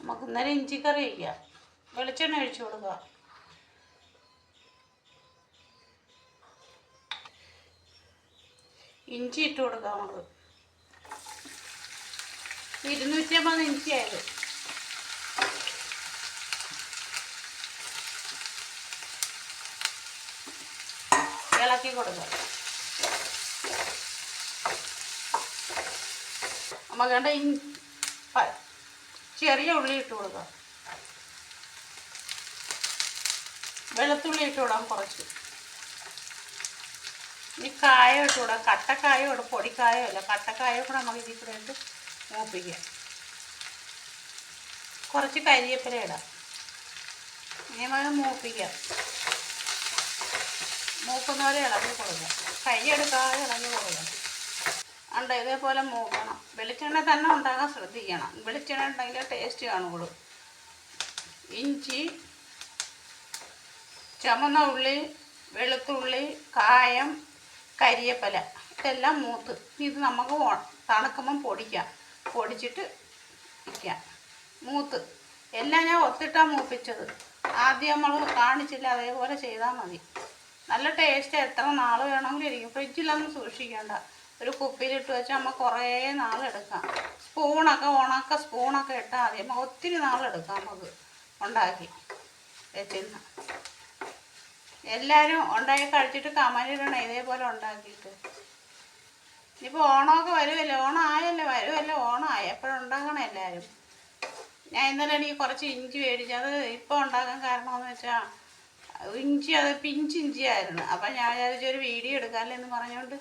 നമുക്ക് ഇന്നേരം ഇഞ്ചിക്കറി വയ്ക്കാം. വെളിച്ചെണ്ണ ഒഴിച്ചു കൊടുക്കുക. ഇഞ്ചി ഇട്ട് കൊടുക്കാം. നമുക്ക് 250 ഇഞ്ചിയായത്. ഇളക്കി കൊടുക്കുക. നമുക്ക് വേണ്ട ചെറിയ ഉള്ളി ഇട്ട് കൊടുക്കുക. വെളുത്തുള്ളി ഇട്ട് വിടാം കുറച്ച്. ഈ കായം ഇട്ട് വിടാം. കട്ടക്കായോ ഇടും, പൊടിക്കായോ ഇല്ല. കട്ടക്കായോ കൂടെ നമുക്ക് ഇതിൽ കൂടെ ഇട്ട് മൂപ്പിക്കാം. കുറച്ച് കരിവേപ്പില ഇടാം. ഇനി നമുക്ക് മൂപ്പിക്കാം. മൂക്കുന്നവരെ ഇളകി കൊടുക്കുക. കൈ എടുക്കാതെ ഇളകി കൊടുക്കുക. ഉണ്ട് ഇതേപോലെ മൂക്കണം. വെളിച്ചെണ്ണ തന്നെ ഉണ്ടാകാൻ ശ്രദ്ധിക്കണം. വെളിച്ചെണ്ണ ഉണ്ടെങ്കിൽ ടേസ്റ്റ് കാണുള്ളൂ. ഇഞ്ചി, ചുമന്ന ഉള്ളി, വെളുത്തുള്ളി, കായം, കരിയേപ്പില ഇതെല്ലാം മൂത്ത്. ഇത് നമുക്ക് തണുക്കുമ്പം പൊടിക്കാം. പൊടിച്ചിട്ട് വയ്ക്കാം. മൂത്ത് എല്ലാം ഞാൻ ഒത്തിട്ടാണ് മൂപ്പിച്ചത്. ആദ്യം നമ്മൾ കാണിച്ചില്ല, അതേപോലെ ചെയ്താൽ മതി. നല്ല ടേസ്റ്റ്. എത്ര നാൾ വേണമെങ്കിലും ഇരിക്കും. ഫ്രിഡ്ജിലൊന്നും സൂക്ഷിക്കേണ്ട. ഒരു കുപ്പിയിലിട്ട് വെച്ചാൽ നമുക്ക് കുറേ നാളെടുക്കാം. സ്പൂണൊക്കെ ഉണക്ക സ്പൂണൊക്കെ ഇട്ടാൽ മതി. നമുക്ക് ഒത്തിരി നാളെടുക്കാം നമുക്ക് ഉണ്ടാക്കി വെച്ചിരുന്ന. എല്ലാവരും ഉണ്ടാക്കി കഴിച്ചിട്ട് കമന്റ് ഇടണം ഇതേപോലെ ഉണ്ടാക്കിയിട്ട്. ഇപ്പോൾ ഓണമൊക്കെ വരുമല്ലോ. ഓണം ആയല്ലോ, വരുമല്ലോ. ഓണം എപ്പോഴുണ്ടാക്കണം എല്ലാവരും. ഞാൻ ഇന്നലെ എനിക്ക് കുറച്ച് ഇഞ്ചി മേടിച്ചത് ഇപ്പോൾ ഉണ്ടാക്കാൻ കാരണമെന്ന് വെച്ചാൽ ഇഞ്ചി അത് പിഞ്ചിഞ്ചിയായിരുന്നു. അപ്പം ഞാൻ വിചാരിച്ചൊരു വീഡിയോ എടുക്കാമല്ലോ എന്ന് പറഞ്ഞുകൊണ്ട്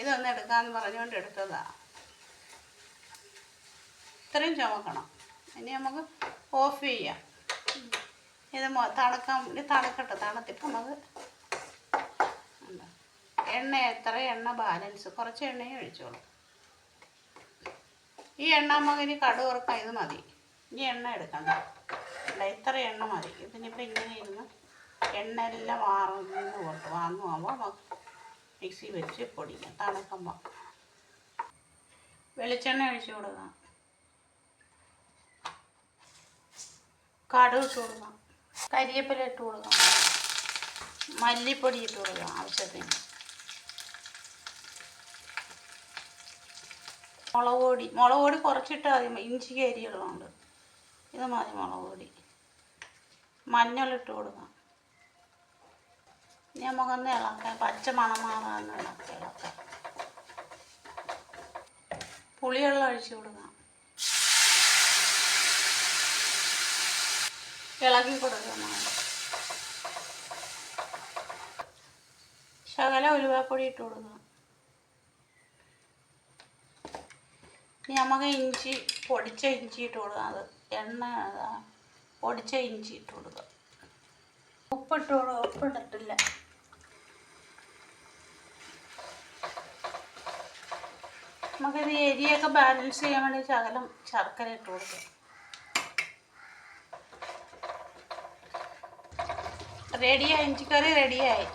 ഇതൊന്ന് എടുക്കാമെന്ന് പറഞ്ഞുകൊണ്ട് എടുത്തതാണ്. ഇത്രയും ചുമക്കണം. ഇനി നമുക്ക് ഓഫ് ചെയ്യാം. ഇത് തണുക്കട്ടെ. തണുത്തിട്ട് നമുക്ക് എണ്ണ എത്ര എണ്ണ ബാലൻസ് കുറച്ച് എണ്ണയും ഒഴിച്ചോളൂ. ഈ എണ്ണ നമുക്ക് ഇനി കടുക് വറുക്കാം. ഇത് മതി. ഇനി എണ്ണ എടുക്കണ്ട. ഇത്ര എണ്ണ മതി. ഇതിനിപ്പോൾ ഇങ്ങനെ ഇരുന്ന് എണ്ണ എല്ലാം വാങ്ങുമ്പോൾ നമുക്ക് മിക്സി വെച്ച് പൊടിക്കാം. തണുക്കുമ്പോൾ വെളിച്ചെണ്ണ ഒഴിച്ച് കൊടുക്കാം. കടുക് ഇട്ട് കൊടുക്കാം. കരിവേപ്പില ഇട്ട് കൊടുക്കാം. മല്ലിപ്പൊടി ഇട്ട് കൊടുക്കാം ആവശ്യത്തിന്. മുളക് പൊടി കുറച്ചിട്ടാൽ മതി. ഇഞ്ചിക്ക് അരികളുണ്ട്. ഇത് മതി മുളക് പൊടി. മഞ്ഞളിട്ട് കൊടുക്കാം. ഇനി നമുക്കൊന്ന് ഇളക്കാം. പച്ച മണം മാറാന്ന് ഇളക്കാം. പുളിവെള്ളം ഒഴിച്ച് കൊടുക്കാം. ഇളക്കി കൊടുക്കാം. ശകലം ഉലുവാപ്പൊടി ഇട്ട് കൊടുക്കാം. ഇനി നമുക്ക് ഇഞ്ചി പൊടിച്ച ഇഞ്ചി ഇട്ട് കൊടുക്കാം. അത് എണ്ണ പൊടിച്ച ഇഞ്ചി ഇട്ട് കൊടുക്കാം. ഉപ്പിട്ടിട്ടില്ല. നമുക്കിത് എരിയൊക്കെ ബാലൻസ് ചെയ്യാൻ വേണ്ടി ശകലം ശർക്കര ഇട്ട് കൊടുക്കാം. റെഡിയായി. ഇഞ്ചിക്കറി റെഡിയായി.